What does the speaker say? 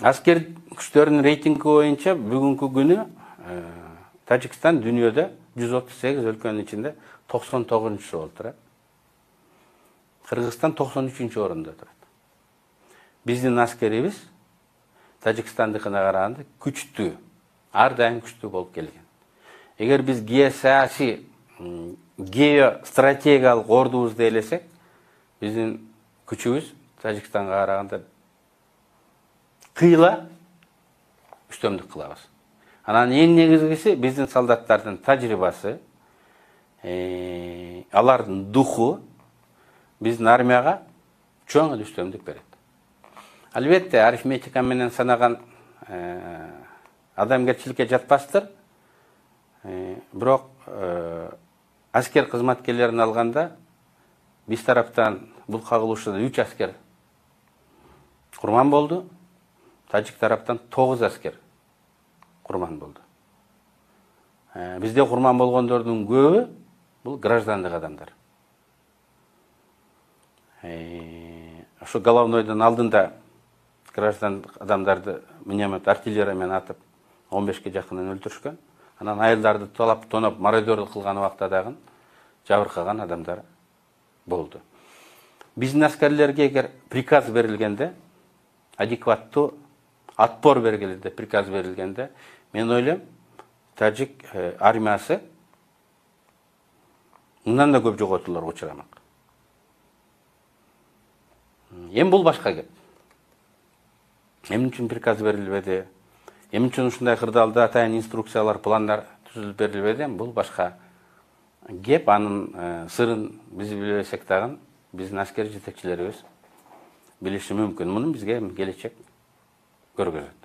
Asker күчтөрүнүн рейтинги боюнча бүгүнкү күнү Тажикстан дүйнөдө 138 өлкөнүн ичинде 99-чу болуп турат. Кыргызстан 93-чү орунда турат. Биздин аскерибиз Тажикстандыкына караганда күчтүү, ар дайым күчтүү болуп келген. Эгер биз геосаясий, геостратегиялык ордубузду элесек, биздин күчүбүз Тажикстанга караганда кыйла үстөмдүк кылабыз. Анан эң негизгиси биздин солдаттардын тажрыйбасы, алардын духу биздин армияга чоң эле үстөмдүк берет. Албетте, арифметика менен санаган адамгерчиликке жатпастыр. Бирок аскер кызматкерлерин алганда биз тараптан бул кагылышуда 3 аскер курман болду. Тажик тараптан 9 аскер курман болду. Бизде курман болгондордун көбү бул граждандык адамдар. Ошо головнойдун алдында граждандык адамдарды миномет артиллерия менен атып 15-ке жакынын өлтүрүшкөн. Анан айылдарды талап тоноп мародёрлук кылган убакта дагы жабыркаган адамдар болду. Биздин аскерлерге эгер приказ берилгенде, адекваттуу отпор бергенде, приказ берилгенде, мен ойлойм, тажик армиясы мындан да көп жоготууларга учурамак. Эми бул башка кеп. Эмне үчүн приказ берилбеди? Эмне үчүн ушундай кырдаалда атайын инструкциялар, пландар түзүлүп берилбеди? Бул башка кеп. Анын сырын биз билбесек дагы биздин аскер жетекчилерибиз билиши мүмкүн. Муну бизге келечек көргөзөт.